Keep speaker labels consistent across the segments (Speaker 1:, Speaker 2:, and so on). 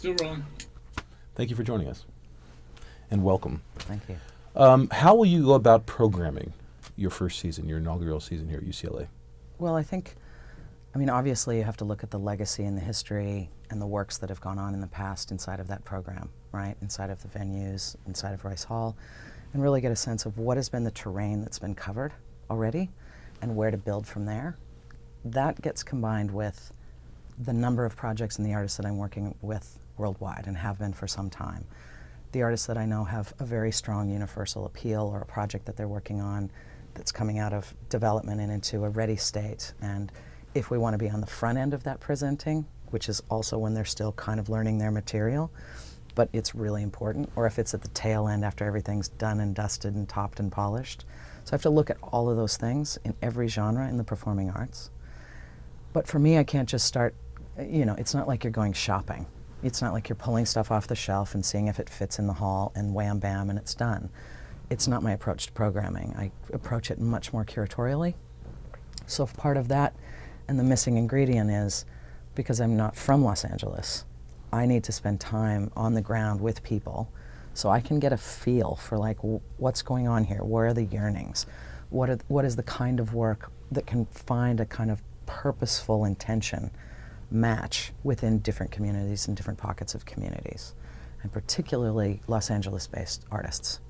Speaker 1: Still rolling.
Speaker 2: Thank you for joining us, and welcome.
Speaker 3: Thank you.
Speaker 2: How will you go about programming your first season, your inaugural season here at UCLA?
Speaker 3: Well, obviously you have to look at the legacy and the history and the works that have gone on in the past inside of that program, right? Inside of the venues, inside of Royce Hall, and really get a sense of what has been the terrain that's been covered already and where to build from there. That gets combined with the number of projects and the artists that I'm working with worldwide and have been for some time. The artists that I know have a very strong universal appeal, or a project that they're working on that's coming out of development and into a ready state. And if we want to be on the front end of that presenting, which is also when they're still kind of learning their material, but it's really important, or if it's at the tail end after everything's done and dusted and topped and polished. So I have to look at all of those things in every genre in the performing arts. But for me, I can't just start, it's not like you're going shopping. It's not like you're pulling stuff off the shelf and seeing if it fits in the hall and wham bam and it's done. It's not my approach to programming. I approach it much more curatorially. So part of that, and the missing ingredient is, because I'm not from Los Angeles, I need to spend time on the ground with people so I can get a feel for what's going on here, where are the yearnings, what is the kind of work that can find a kind of purposeful intention match within different communities and different pockets of communities, and particularly Los Angeles-based artists.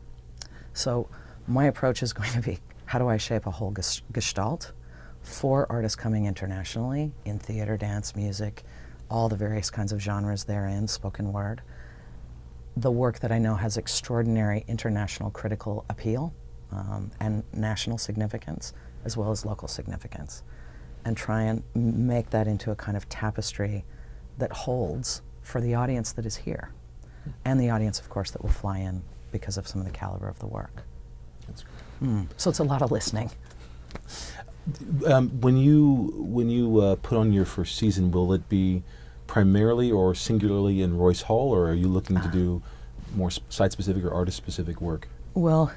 Speaker 3: So my approach is going to be, how do I shape a whole gestalt for artists coming internationally in theater, dance, music, all the various kinds of genres therein, spoken word. The work that I know has extraordinary international critical appeal and national significance, as well as local significance, and try and make that into a kind of tapestry that holds for the audience that is here, and the audience, of course, that will fly in because of some of the caliber of the work.
Speaker 2: That's great.
Speaker 3: So it's a lot of listening.
Speaker 2: When you put on your first season, will it be primarily or singularly in Royce Hall, or are you looking to do more site-specific or artist-specific work?
Speaker 3: Well,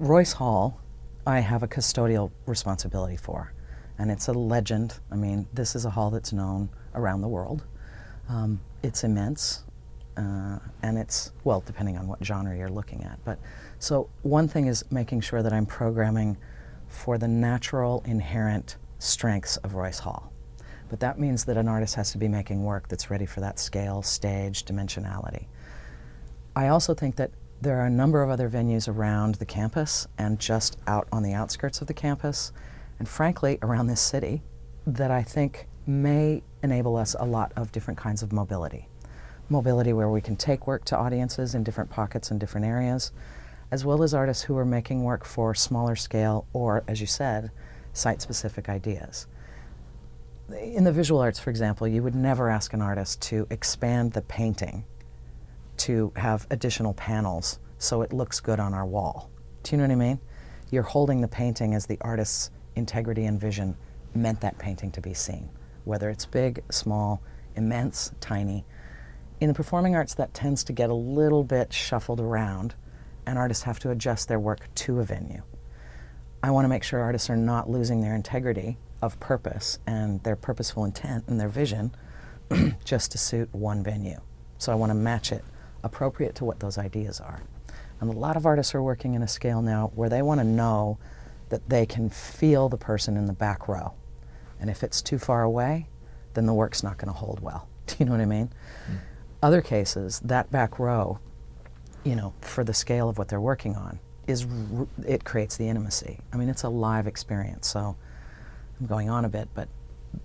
Speaker 3: Royce Hall, I have a custodial responsibility for. And it's a legend. This is a hall that's known around the world. It's immense, and it's, well, depending on what genre you're looking at. But so one thing is making sure that I'm programming for the natural, inherent strengths of Royce Hall. But that means that an artist has to be making work that's ready for that scale, stage, dimensionality. I also think that there are a number of other venues around the campus and just out on the outskirts of the campus, and frankly, around this city, that I think may enable us a lot of different kinds of mobility. Mobility where we can take work to audiences in different pockets and different areas, as well as artists who are making work for smaller scale or, as you said, site-specific ideas. In the visual arts, for example, you would never ask an artist to expand the painting to have additional panels so it looks good on our wall. Do you know what I mean? You're holding the painting as the artist's integrity and vision meant that painting to be seen, whether it's big, small, immense, tiny. In the performing arts, that tends to get a little bit shuffled around, and artists have to adjust their work to a venue. I want to make sure artists are not losing their integrity of purpose and their purposeful intent and their vision just to suit one venue. So I want to match it appropriate to what those ideas are. And a lot of artists are working in a scale now where they want to know that they can feel the person in the back row. And if it's too far away, then the work's not going to hold well. Do you know what I mean? Other cases, that back row, for the scale of what they're working on, it creates the intimacy. It's a live experience, so I'm going on a bit, but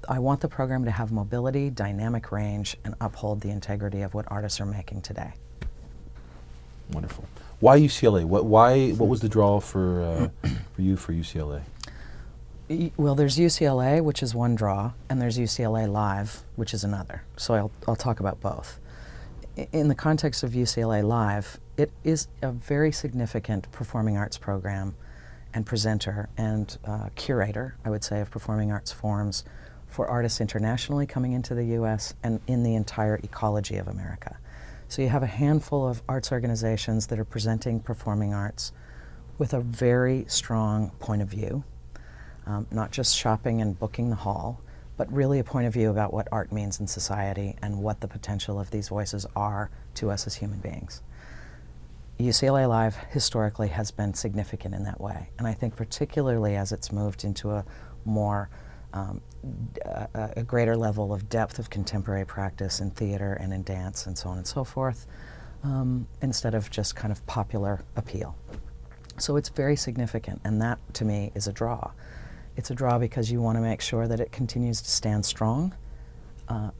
Speaker 3: I want the program to have mobility, dynamic range, and uphold the integrity of what artists are making today.
Speaker 2: Wonderful. Why UCLA? What was the draw for you for UCLA?
Speaker 3: Well, there's UCLA, which is one draw, and there's UCLA Live, which is another. So I'll talk about both. In the context of UCLA Live, it is a very significant performing arts program and presenter and curator, I would say, of performing arts forms for artists internationally coming into the U.S. and in the entire ecology of America. So you have a handful of arts organizations that are presenting performing arts with a very strong point of view, not just shopping and booking the hall, but really a point of view about what art means in society and what the potential of these voices are to us as human beings. UCLA Live historically has been significant in that way, and I think particularly as it's moved into a more a greater level of depth of contemporary practice in theater and in dance and so on and so forth, instead of just kind of popular appeal. So it's very significant, and that to me is a draw. It's a draw because you want to make sure that it continues to stand strong,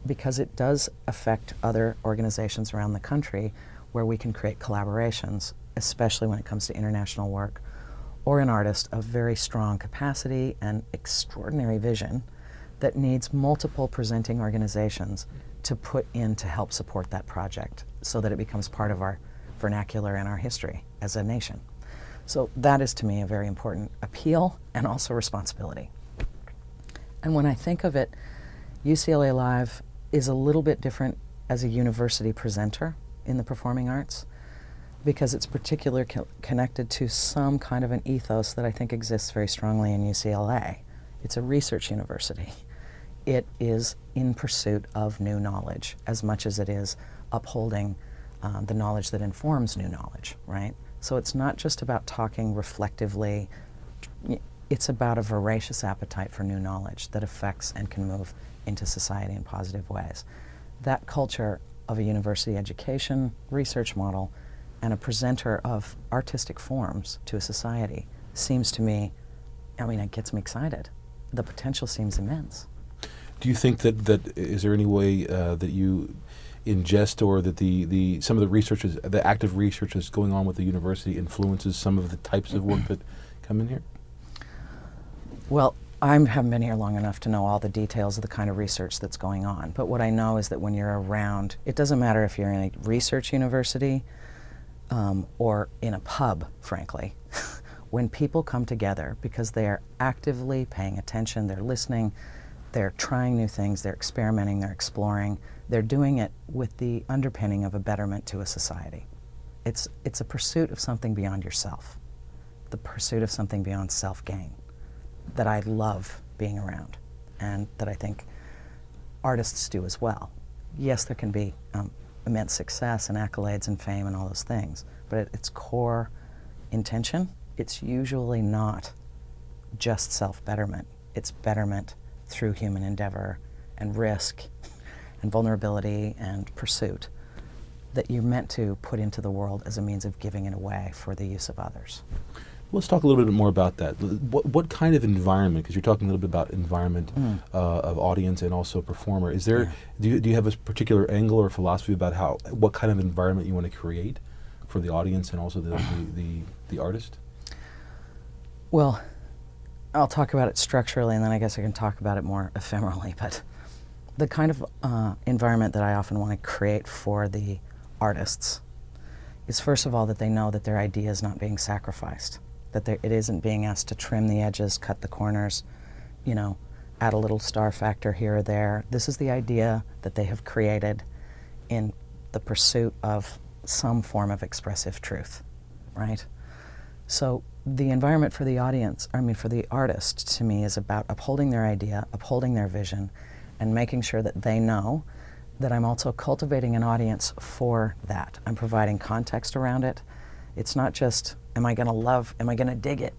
Speaker 3: because it does affect other organizations around the country where we can create collaborations, especially when it comes to international work, or an artist of very strong capacity and extraordinary vision that needs multiple presenting organizations to put in to help support that project so that it becomes part of our vernacular and our history as a nation. So that is to me a very important appeal and also responsibility. And when I think of it, UCLA Live is a little bit different as a university presenter in the performing arts because it's particularly connected to some kind of an ethos that I think exists very strongly in UCLA. It's a research university. It is in pursuit of new knowledge as much as it is upholding the knowledge that informs new knowledge, right? So it's not just about talking reflectively, it's about a voracious appetite for new knowledge that affects and can move into society in positive ways. That culture of a university education research model and a presenter of artistic forms to a society seems to me, I mean, it gets me excited. The potential seems immense.
Speaker 2: Do you think that is there any way that you ingest or that the some of the research, the active research that's going on with the university influences some of the types of work that come in here?
Speaker 3: Well, I haven't been here long enough to know all the details of the kind of research that's going on. But what I know is that when you're around, it doesn't matter if you're in a research university or in a pub, frankly. When people come together because they are actively paying attention, they're listening, they're trying new things, they're experimenting, they're exploring, they're doing it with the underpinning of a betterment to a society. It's a pursuit of something beyond yourself, the pursuit of something beyond self-gain that I love being around and that I think artists do as well. Yes, there can be immense success and accolades and fame and all those things, but at its core intention, it's usually not just self-betterment. It's betterment through human endeavor and risk and vulnerability and pursuit that you're meant to put into the world as a means of giving it away for the use of others.
Speaker 2: Let's talk a little bit more about that. What kind of environment, because you're talking a little bit about environment of audience and also performer. Is there, do you have a particular angle or philosophy about what kind of environment you want to create for the audience and also the artist?
Speaker 3: Well, I'll talk about it structurally and then I guess I can talk about it more ephemerally, but the kind of environment that I often want to create for the artists is first of all that they know that their idea is not being sacrificed, that it isn't being asked to trim the edges, cut the corners, you know, add a little star factor here or there. This is the idea that they have created in the pursuit of some form of expressive truth, right? So the environment for the audience, I mean for the artist, to me is about upholding their idea, upholding their vision, and making sure that they know that I'm also cultivating an audience for that. I'm providing context around it. It's not just, am I going to dig it?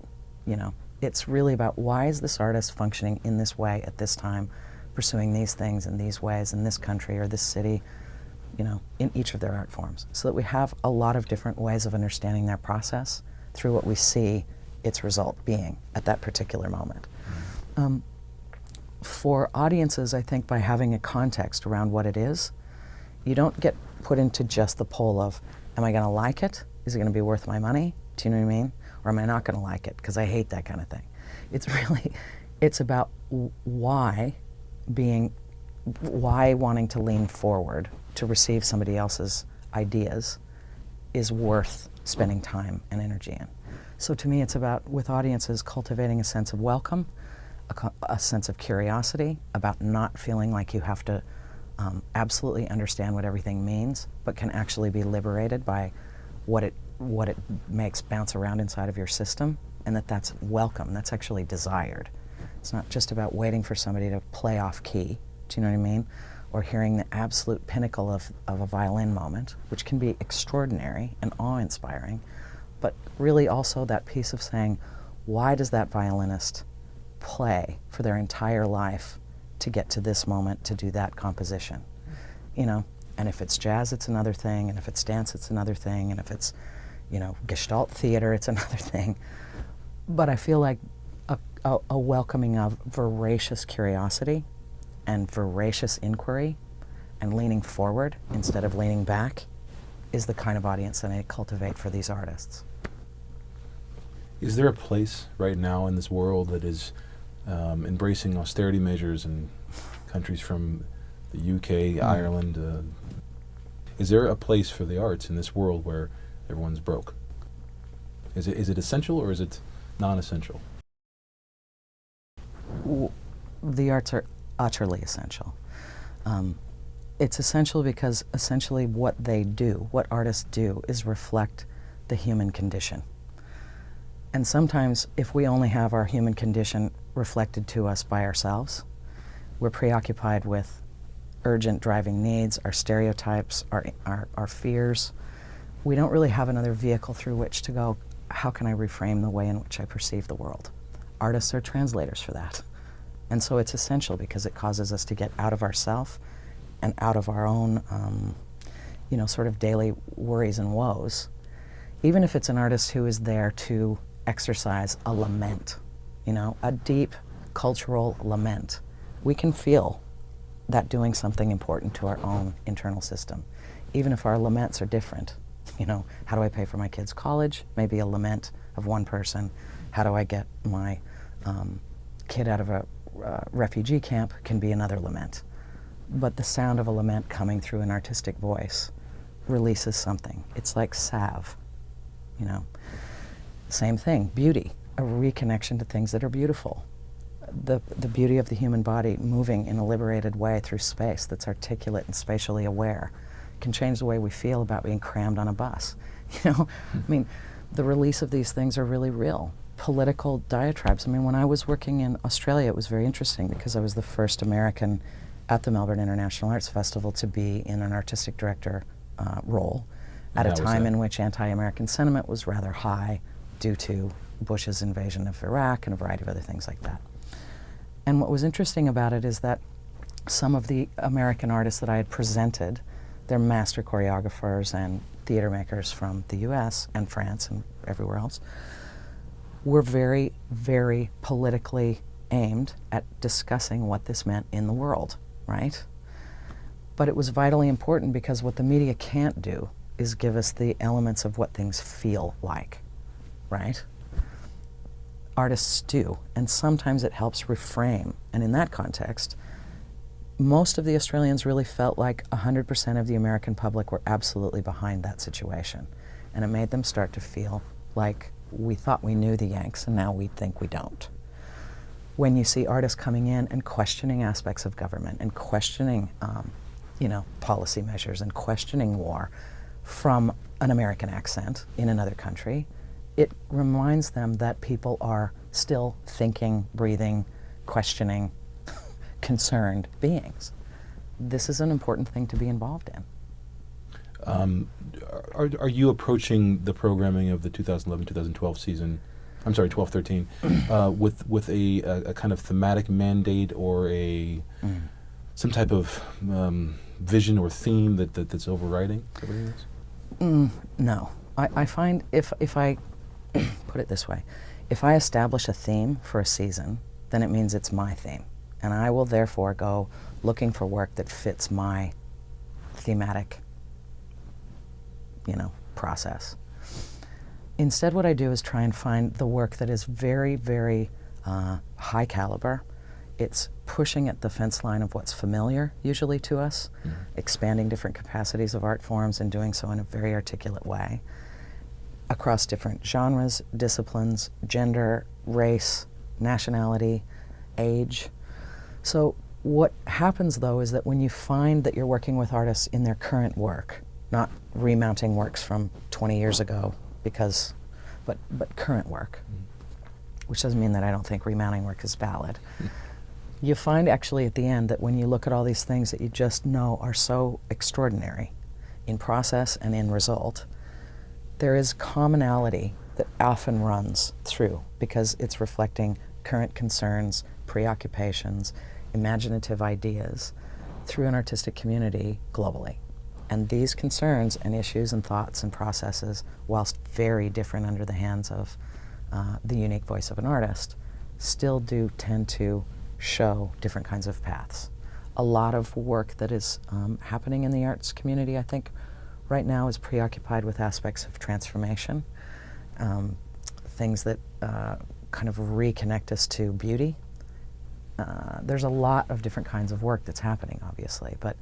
Speaker 3: You know, it's really about why is this artist functioning in this way at this time, pursuing these things in these ways in this country or this city, you know, in each of their art forms, so that we have a lot of different ways of understanding their process through what we see its result being at that particular moment. For audiences, I think by having a context around what it is, you don't get put into just the pole of, am I going to like it? Is it going to be worth my money? Do you know what I mean? Or am I not going to like it because I hate that kind of thing? It's about why wanting to lean forward to receive somebody else's ideas is worth spending time and energy in. So to me, it's about, with audiences, cultivating a sense of welcome, a sense of curiosity, about not feeling like you have to absolutely understand what everything means, but can actually be liberated by what it makes bounce around inside of your system, and that's welcome, that's actually desired. It's not just about waiting for somebody to play off key, do you know what I mean? Or hearing the absolute pinnacle of a violin moment, which can be extraordinary and awe-inspiring, but really also that piece of saying, why does that violinist play for their entire life to get to this moment, to do that composition? You know, and if it's jazz, it's another thing, and if it's dance, it's another thing, and if it's, you know, Gestalt theater, it's another thing. But I feel like a welcoming of voracious curiosity and voracious inquiry and leaning forward instead of leaning back is the kind of audience that I cultivate for these artists.
Speaker 2: Is there a place right now in this world that is embracing austerity measures in countries from the UK, Ireland? Is there a place for the arts in this world where everyone's broke? Is it essential or is it non-essential?
Speaker 3: The arts are utterly essential. It's essential because essentially what they do, what artists do, is reflect the human condition. And sometimes if we only have our human condition reflected to us by ourselves, we're preoccupied with urgent driving needs, our stereotypes, our fears. We don't really have another vehicle through which to go, how can I reframe the way in which I perceive the world? Artists are translators for that. And so it's essential because it causes us to get out of ourself and out of our own, you know, sort of daily worries and woes. Even if it's an artist who is there to exercise a lament, you know, a deep cultural lament, we can feel that doing something important to our own internal system, even if our laments are different. You know, how do I pay for my kids' college? Maybe a lament of one person. How do I get my kid out of a refugee camp can be another lament. But the sound of a lament coming through an artistic voice releases something. It's like salve, you know. Same thing, beauty, a reconnection to things that are beautiful. The beauty of the human body moving in a liberated way through space that's articulate and spatially aware can change the way we feel about being crammed on a bus. You know, I mean, the release of these things are really real. Political diatribes. I mean, when I was working in Australia, it was very interesting because I was the first American at the Melbourne International Arts Festival to be in an artistic director role at a time in which anti-American sentiment was rather high due to Bush's invasion of Iraq and a variety of other things like that. And what was interesting about it is that some of the American artists that I had presented, they're master choreographers and theater makers from the US and France and everywhere else, were very, very politically aimed at discussing what this meant in the world, right? But it was vitally important because what the media can't do is give us the elements of what things feel like, right? Artists do, and sometimes it helps reframe. And in that context, most of the Australians really felt like 100% of the American public were absolutely behind that situation. And it made them start to feel like we thought we knew the Yanks and now we think we don't. When you see artists coming in and questioning aspects of government and questioning, you know, policy measures and questioning war from an American accent in another country, it reminds them that people are still thinking, breathing, questioning, concerned beings. This is an important thing to be involved in.
Speaker 2: Are you approaching the programming of the 2011-2012 season, I'm sorry, 12-13, with a kind of thematic mandate or some type of vision or theme that's overriding everything else?
Speaker 3: No. I find if I put it this way, if I establish a theme for a season, then it means it's my theme. And I will therefore go looking for work that fits my thematic, you know, process. Instead, what I do is try and find the work that is very, very high caliber. It's pushing at the fence line of what's familiar, usually to us, expanding different capacities of art forms and doing so in a very articulate way across different genres, disciplines, gender, race, nationality, age. So what happens, though, is that when you find that you're working with artists in their current work, not remounting works from 20 years ago, but current work, which doesn't mean that I don't think remounting work is valid. You find actually at the end that when you look at all these things that you just know are so extraordinary in process and in result, there is commonality that often runs through because it's reflecting current concerns, preoccupations, imaginative ideas through an artistic community globally. And these concerns and issues and thoughts and processes, whilst very different under the hands of the unique voice of an artist, still do tend to show different kinds of paths. A lot of work that is happening in the arts community, I think, right now is preoccupied with aspects of transformation, things that kind of reconnect us to beauty. There's a lot of different kinds of work that's happening, obviously, but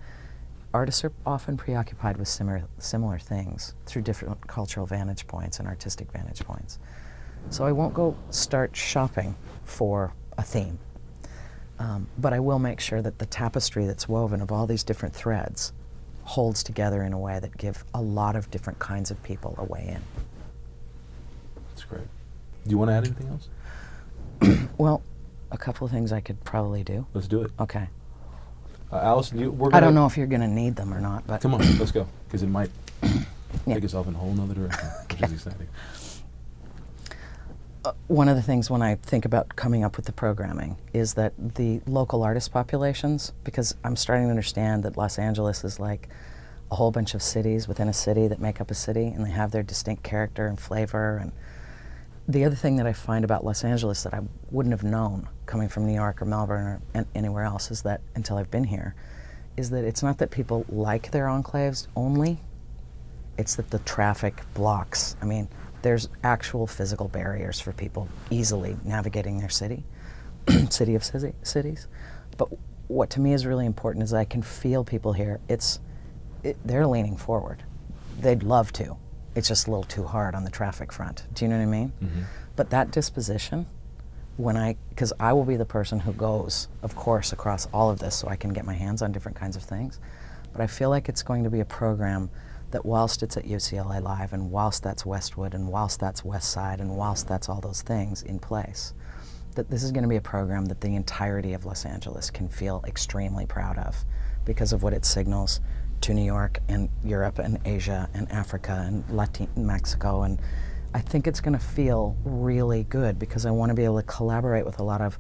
Speaker 3: artists are often preoccupied with similar things through different cultural vantage points and artistic vantage points. So I won't go start shopping for a theme, but I will make sure that the tapestry that's woven of all these different threads holds together in a way that give a lot of different kinds of people a way in.
Speaker 2: That's great. Do you want to add anything else?
Speaker 3: Well, a couple of things I could probably do.
Speaker 2: Let's do it.
Speaker 3: Okay.
Speaker 2: Allison,
Speaker 3: I don't know if you're going to need them or not, but
Speaker 2: come on, let's go, because it might take us off in a whole nother direction, which is exciting.
Speaker 3: One of the things when I think about coming up with the programming is that the local artist populations, because I'm starting to understand that Los Angeles is like a whole bunch of cities within a city that make up a city, and they have their distinct character and flavor. And the other thing that I find about Los Angeles that I wouldn't have known coming from New York or Melbourne or anywhere else is that, until I've been here, is that it's not that people like their enclaves only, it's that the traffic blocks. I mean, there's actual physical barriers for people easily navigating their city, city of cities. But what to me is really important is I can feel people here. They're leaning forward. They'd love to. It's just a little too hard on the traffic front. Do you know what I mean? Mm-hmm. But that disposition, because I will be the person who goes, of course, across all of this so I can get my hands on different kinds of things. But I feel like it's going to be a program that whilst it's at UCLA Live, and whilst that's Westwood, and whilst that's West Side, and whilst that's all those things in place, that this is going to be a program that the entirety of Los Angeles can feel extremely proud of because of what it signals to New York and Europe and Asia and Africa and Mexico. And I think it's going to feel really good because I want to be able to collaborate with a lot of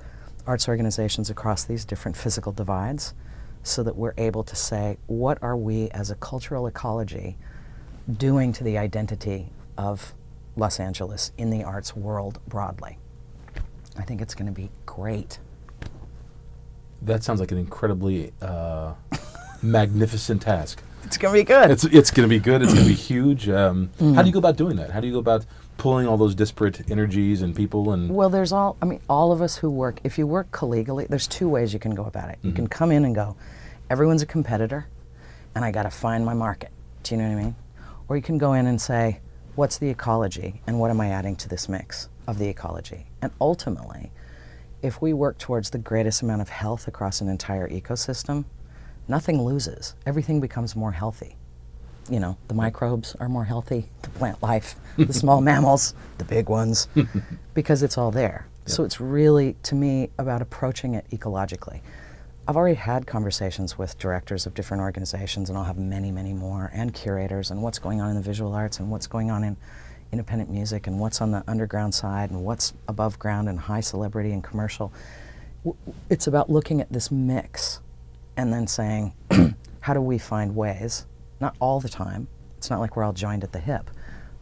Speaker 3: arts organizations across these different physical divides so that we're able to say, what are we as a cultural ecology doing to the identity of Los Angeles in the arts world broadly? I think it's going to be great.
Speaker 2: That sounds like an incredibly magnificent task.
Speaker 3: It's going to be good.
Speaker 2: It's going to be good. It's going to be huge. How do you go about doing that? How do you go about pulling all those disparate energies and people? And
Speaker 3: well, there's all of us who work, if you work collegially, there's two ways you can go about it. You can come in and go, everyone's a competitor, and I got to find my market. Do you know what I mean? Or you can go in and say, what's the ecology, and what am I adding to this mix of the ecology? And ultimately, if we work towards the greatest amount of health across an entire ecosystem, nothing loses. Everything becomes more healthy. You know, the microbes are more healthy, the plant life, the small mammals, the big ones, because it's all there. Yep. So it's really, to me, about approaching it ecologically. I've already had conversations with directors of different organizations, and I'll have many, many more, and curators, and what's going on in the visual arts, and what's going on in independent music, and what's on the underground side, and what's above ground, and high celebrity and commercial. It's about looking at this mix and then saying, how do we find ways, not all the time, it's not like we're all joined at the hip,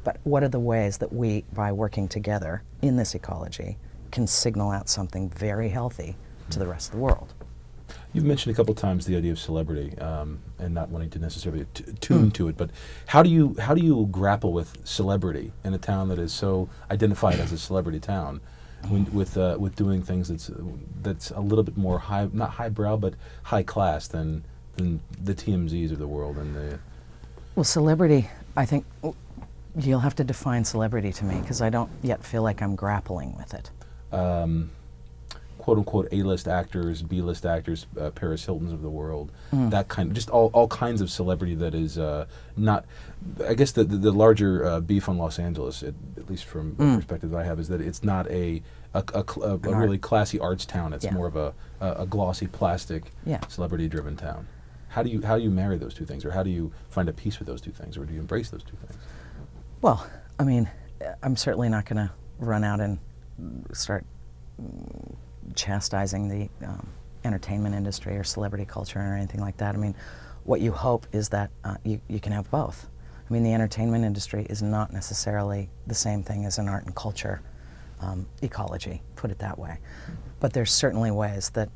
Speaker 3: but what are the ways that we, by working together in this ecology, can signal out something very healthy to the rest of the world?
Speaker 2: You've mentioned a couple times the idea of celebrity and not wanting to necessarily tune to it, but how do you grapple with celebrity in a town that is so identified as a celebrity town, with doing things that's a little bit more high, not highbrow, but high class than the TMZs of the world and the.
Speaker 3: Well, celebrity, I think you'll have to define celebrity to me because I don't yet feel like I'm grappling with it.
Speaker 2: Quote-unquote A-list actors, B-list actors, Paris Hiltons of the world, that kind of, just all kinds of celebrity that is not, I guess the larger beef on Los Angeles, at least from the perspective that I have, is that it's not a a really classy arts town. It's
Speaker 3: Yeah.
Speaker 2: more of a glossy plastic,
Speaker 3: Yeah.
Speaker 2: celebrity-driven town. How do you marry those two things, or how do you find a peace with those two things, or do you embrace those two things?
Speaker 3: Well, I mean, I'm certainly not going to run out and start chastising the entertainment industry or celebrity culture or anything like that. I mean, what you hope is that you can have both. I mean, the entertainment industry is not necessarily the same thing as an art and culture ecology, put it that way. But there's certainly ways that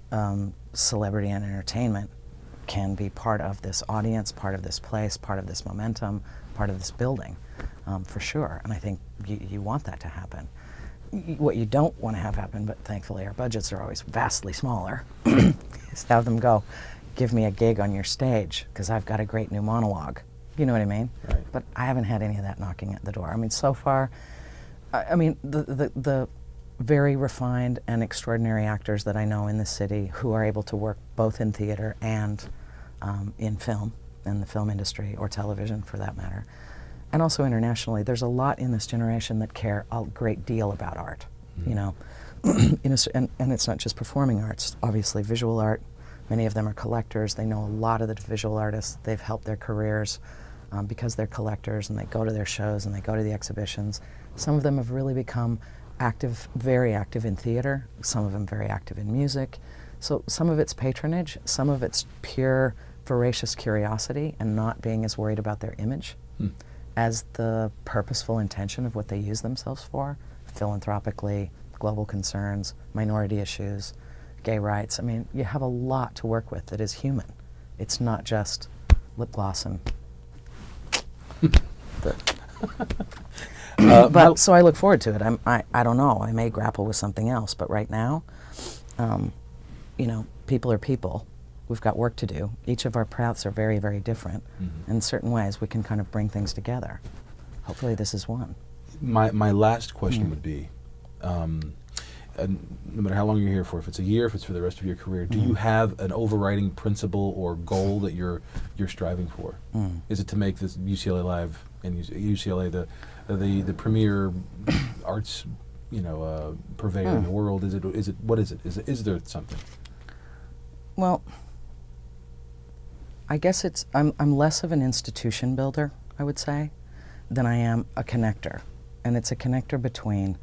Speaker 3: celebrity and entertainment can be part of this audience, part of this place, part of this momentum, part of this building, for sure. And I think you want that to happen. What you don't want to have happen, but thankfully our budgets are always vastly smaller, is have them go, give me a gig on your stage because I've got a great new monologue. You know what I mean?
Speaker 2: Right.
Speaker 3: But I haven't had any of that knocking at the door. I mean, so far, I mean, the very refined and extraordinary actors that I know in the city who are able to work both in theater and in film, in the film industry, or television for that matter, and also internationally, there's a lot in this generation that care a great deal about art, you know, and it's not just performing arts, obviously visual art. Many of them are collectors. They know a lot of the visual artists. They've helped their careers because they're collectors, and they go to their shows and they go to the exhibitions. Some of them have really become active, very active in theater, some of them very active in music. So some of it's patronage, some of it's pure voracious curiosity and not being as worried about their image as the purposeful intention of what they use themselves for, philanthropically, global concerns, minority issues, gay rights. I mean, you have a lot to work with that is human. It's not just lip gloss and but so I look forward to it. I don't know. I may grapple with something else, but right now, you know, people are people. We've got work to do. Each of our paths are very, very different. In certain ways, we can kind of bring things together. Hopefully, this is one.
Speaker 2: My last question would be, and no matter how long you're here for, if it's a year, if it's for the rest of your career, do you have an overriding principle or goal that you're striving for? Is it to make this UCLA Live and UCLA the premier arts, you know, purveyor in the world? Is it what is it? Is there something?
Speaker 3: Well, I guess I'm less of an institution builder, I would say, than I am a connector, and it's a connector between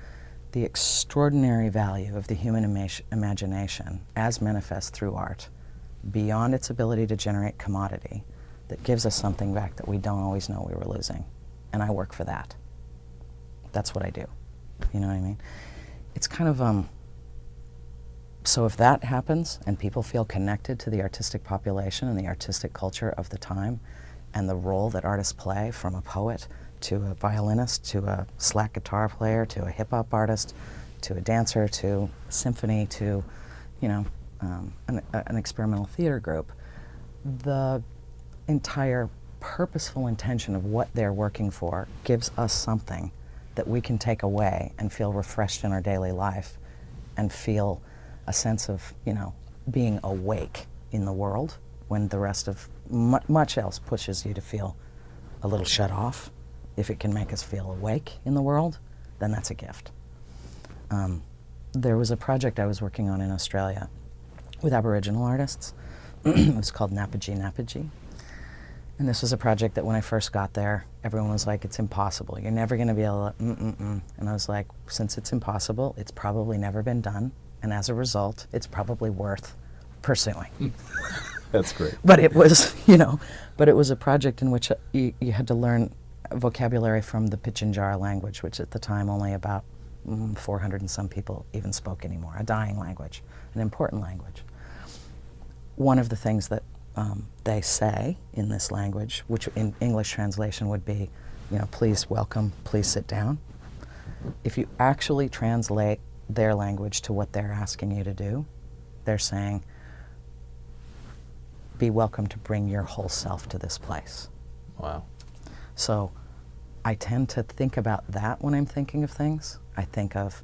Speaker 3: the extraordinary value of the human imagination as manifest through art, beyond its ability to generate commodity, that gives us something back that we don't always know we were losing. And I work for that. That's what I do. You know what I mean? It's kind of, so if that happens and people feel connected to the artistic population and the artistic culture of the time and the role that artists play, from a poet to a violinist, to a slack guitar player, to a hip-hop artist, to a dancer, to a symphony, to, you know, an experimental theater group, the entire purposeful intention of what they're working for gives us something that we can take away and feel refreshed in our daily life and feel a sense of, you know, being awake in the world when the rest of much else pushes you to feel a little shut off. If it can make us feel awake in the world, then that's a gift. There was a project I was working on in Australia with Aboriginal artists. It was called Napaji Napaji. And this was a project that when I first got there, everyone was like, it's impossible. You're never going to be able to, And I was like, since it's impossible, it's probably never been done. And as a result, it's probably worth pursuing.
Speaker 2: That's great.
Speaker 3: But it was, you know, but it was a project in which you had to learn vocabulary from the Pitjantjatjara language, which at the time only about 400 and some people even spoke anymore, a dying language, an important language. One of the things that they say in this language, which in English translation would be, you know, please welcome, please sit down. If you actually translate their language to what they're asking you to do, they're saying, be welcome to bring your whole self to this place.
Speaker 2: Wow.
Speaker 3: So I tend to think about that when I'm thinking of things. I think of,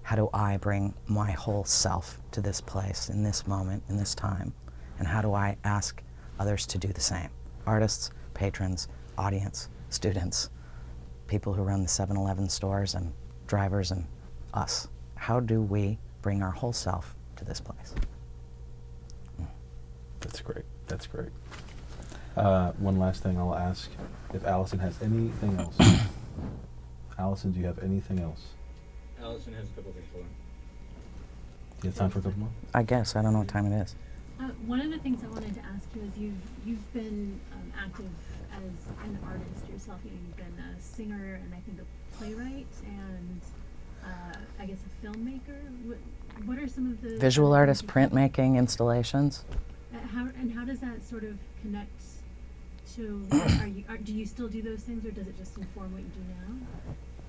Speaker 3: how do I bring my whole self to this place, in this moment, in this time? And how do I ask others to do the same? Artists, patrons, audience, students, people who run the 7-Eleven stores, and drivers, and us. how do we bring our whole self to this place?
Speaker 2: That's great. That's great. One last thing I'll ask, if Allison has anything else. Allison, do you have anything else?
Speaker 1: Allison has a couple things for him.
Speaker 2: Do you have time for a couple more?
Speaker 3: I guess. I don't know what time it is.
Speaker 4: One of the things I wanted to ask you is you've been active as an artist yourself. You've been a singer and I think a playwright and I guess a filmmaker. What are some of the
Speaker 3: Visual artist, printmaking, installations.
Speaker 4: How does that sort of connect to? Do you still do those things, or does it just inform what you do now?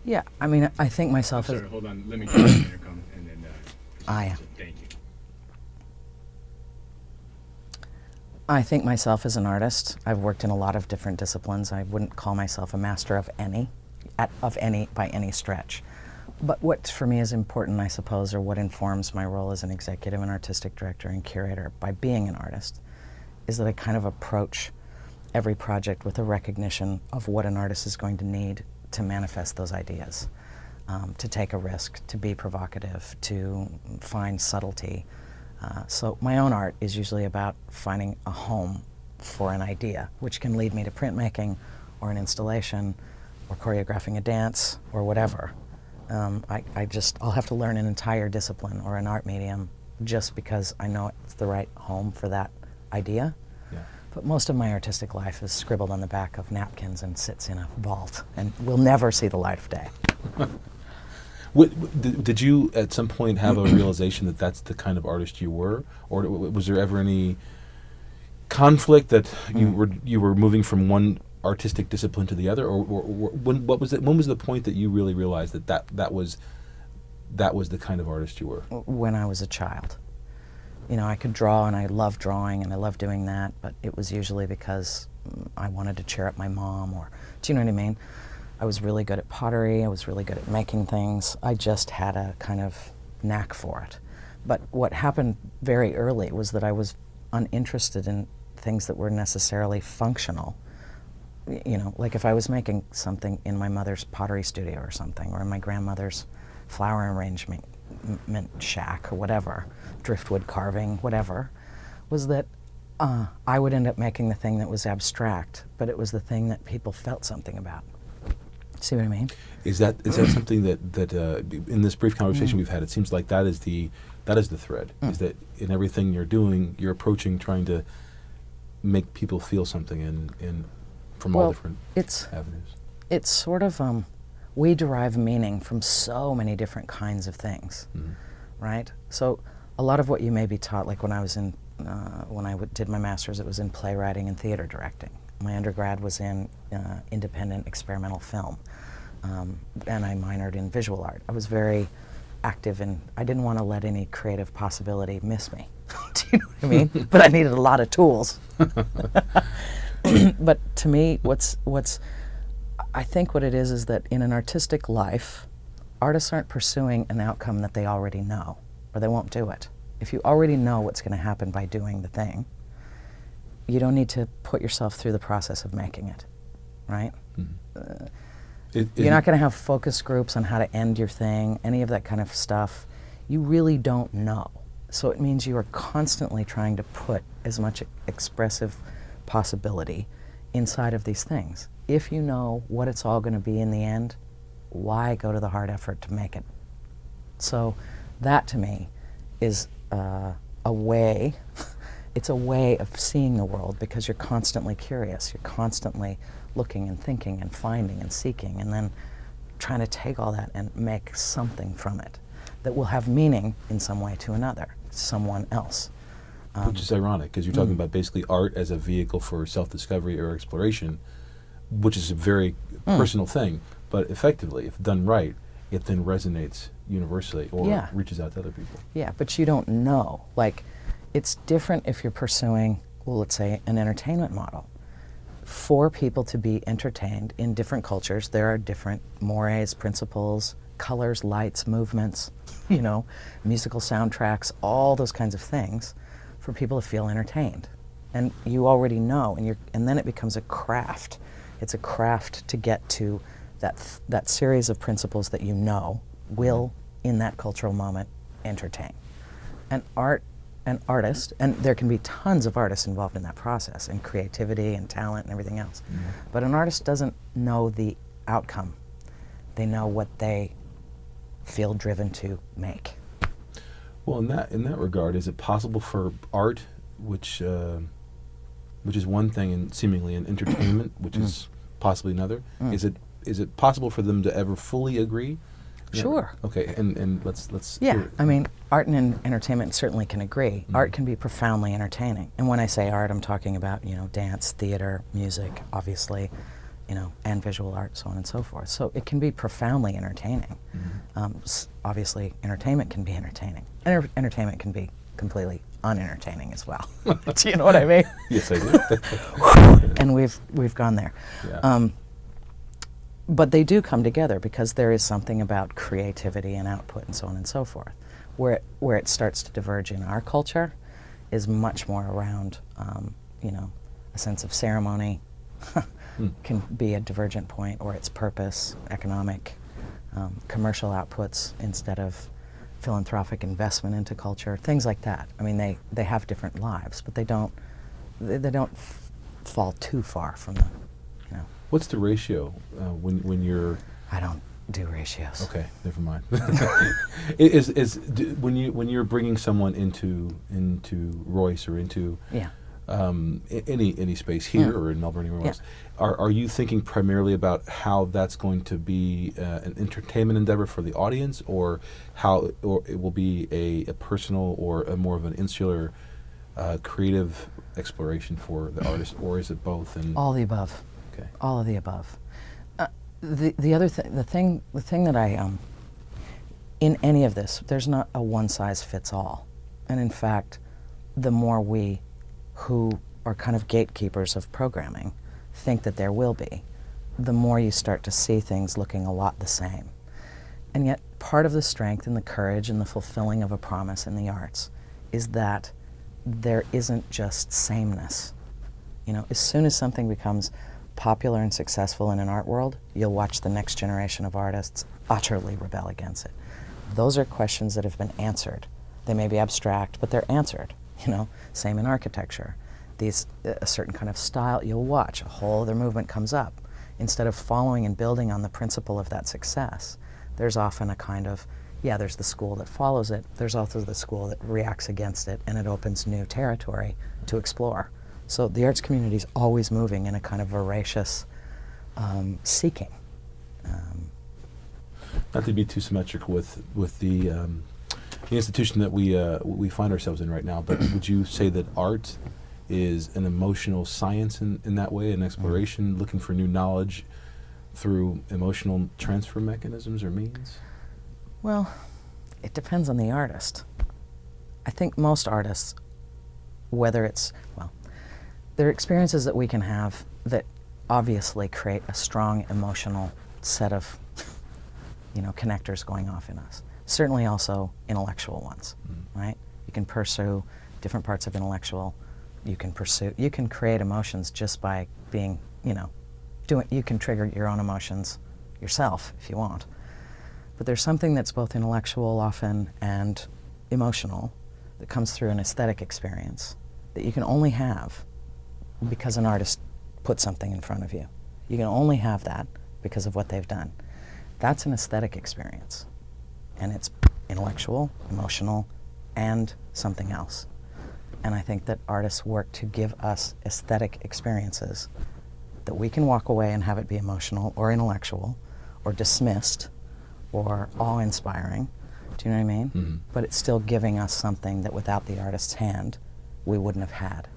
Speaker 3: Yeah, I mean, I think myself
Speaker 1: Sorry,
Speaker 3: as
Speaker 1: hold on. Let me get the intercom and then. Thank you.
Speaker 3: I think myself as an artist. I've worked in a lot of different disciplines. I wouldn't call myself a master of any by any stretch. But what for me is important, I suppose, or what informs my role as an executive and artistic director and curator by being an artist, is that I kind of approach every project with a recognition of what an artist is going to need to manifest those ideas, to take a risk, to be provocative, to find subtlety. So my own art is usually about finding a home for an idea, which can lead me to printmaking or an installation or choreographing a dance or whatever. I'll have to learn an entire discipline or an art medium just because I know it's the right home for that idea.
Speaker 2: Yeah.
Speaker 3: But most of my artistic life is scribbled on the back of napkins and sits in a vault and will never see the light of day.
Speaker 2: Did you at some point have a realization that that's the kind of artist you were, or was there ever any conflict that you were moving from one artistic discipline to the other, or when was the point that you really realized that was the kind of artist you were?
Speaker 3: When I was a child. You know, I could draw and I loved drawing and I loved doing that, but it was usually because I wanted to cheer up my mom, or, do you know what I mean? I was really good at pottery, I was really good at making things. I just had a kind of knack for it. But what happened very early was that I was uninterested in things that were necessarily functional. You know, like if I was making something in my mother's pottery studio or something, or in my grandmother's flower arrangement shack or whatever, driftwood carving, whatever, was that I would end up making the thing that was abstract, but it was the thing that people felt something about. See what I mean?
Speaker 2: Is that something that in this brief conversation we've had, it seems like that is the thread. Is that in everything you're doing, you're approaching trying to make people feel something in from all different avenues.
Speaker 3: It's sort of we derive meaning from so many different kinds of things, right? So a lot of what you may be taught, like when I was in did my master's, it was in playwriting and theater directing. My undergrad was in independent experimental film, and I minored in visual art. I was very active, and I didn't want to let any creative possibility miss me. Do you know what I mean? But I needed a lot of tools. But to me, I think what it is that in an artistic life, artists aren't pursuing an outcome that they already know, or they won't do it. If you already know what's going to happen by doing the thing, you don't need to put yourself through the process of making it, right? You're not going to have focus groups on how to end your thing, any of that kind of stuff. You really don't know. So it means you are constantly trying to put as much expressive possibility inside of these things. If you know what it's all going to be in the end, why go to the hard effort to make it? So that to me is a way, it's a way of seeing the world, because you're constantly curious, you're constantly looking and thinking and finding and seeking, and then trying to take all that and make something from it that will have meaning in some way to another, someone else.
Speaker 2: Which is ironic, because you're talking about basically art as a vehicle for self-discovery or exploration, which is a very personal thing, but effectively, if done right, it then resonates universally or reaches out to other people.
Speaker 3: Yeah, but you don't know. Like, it's different if you're pursuing, well, let's say, an entertainment model. For people to be entertained in different cultures, there are different mores, principles, colors, lights, movements, you know, musical soundtracks, all those kinds of things for people to feel entertained. And you already know, and then it becomes a craft. It's a craft to get to that series of principles that you know will in that cultural moment, entertain. An artist, and there can be tons of artists involved in that process, and creativity and talent and everything else. But an artist doesn't know the outcome. They know what they feel driven to make.
Speaker 2: Well, in that regard, is it possible for art, which is one thing, and seemingly an entertainment, which is possibly another, is it possible for them to ever fully agree?
Speaker 3: Sure.
Speaker 2: Okay, and let's
Speaker 3: Yeah,
Speaker 2: hear it.
Speaker 3: I mean, art and entertainment certainly can agree. Art can be profoundly entertaining. And when I say art, I'm talking about, dance, theater, music, obviously, and visual art, so on and so forth. So it can be profoundly entertaining. Obviously, entertainment can be entertaining. Entertainment can be completely unentertaining as well. Do you know what I mean?
Speaker 2: Yes, I do.
Speaker 3: And we've gone there.
Speaker 2: Yeah.
Speaker 3: But they do come together because there is something about creativity and output and so on and so forth. Where it starts to diverge in our culture is much more around, a sense of ceremony can be a divergent point, or its purpose, economic, commercial outputs instead of philanthropic investment into culture, things like that. I mean, they have different lives, but they don't fall too far from the.
Speaker 2: What's the ratio when you're?
Speaker 3: I don't do ratios.
Speaker 2: Okay, never mind. When you're bringing someone into Royce or into any space here or in Melbourne or anywhere else, are you thinking primarily about how that's going to be an entertainment endeavor for the audience, or how it will be a personal or a more of an insular creative exploration for the artist, or is it both? And
Speaker 3: all the above.
Speaker 2: Okay.
Speaker 3: All of the above. The other thing, the thing that I in any of this, there's not a one size fits all, and in fact, the more we, who are kind of gatekeepers of programming, think that there will be, the more you start to see things looking a lot the same. And yet, part of the strength and the courage and the fulfilling of a promise in the arts is that there isn't just sameness. As soon as something becomes popular and successful in an art world, you'll watch the next generation of artists utterly rebel against it. Those are questions that have been answered. They may be abstract, but they're answered. Same in architecture. A certain kind of style, you'll watch, a whole other movement comes up. Instead of following and building on the principle of that success, there's often a kind of, there's the school that follows it, there's also the school that reacts against it, and it opens new territory to explore. So the arts community is always moving in a kind of voracious seeking.
Speaker 2: Not to be too symmetrical with the institution that we find ourselves in right now, but would you say that art is an emotional science in that way, an exploration, looking for new knowledge through emotional transfer mechanisms or means?
Speaker 3: Well, it depends on the artist. I think most artists, there are experiences that we can have that obviously create a strong emotional set of, connectors going off in us. Certainly also intellectual ones, right? You can pursue different parts of intellectual. You can create emotions just by being, you can trigger your own emotions yourself if you want. But there's something that's both intellectual often and emotional that comes through an aesthetic experience that you can only have because an artist put something in front of you. You can only have that because of what they've done. That's an aesthetic experience. And it's intellectual, emotional, and something else. And I think that artists work to give us aesthetic experiences that we can walk away and have it be emotional or intellectual or dismissed or awe-inspiring. Do you know what I mean?
Speaker 2: Mm-hmm.
Speaker 3: But it's still giving us something that without the artist's hand, we wouldn't have had.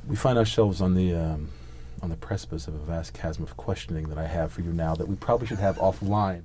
Speaker 2: We find ourselves on the precipice of a vast chasm of questioning that I have for you now that we probably should have offline.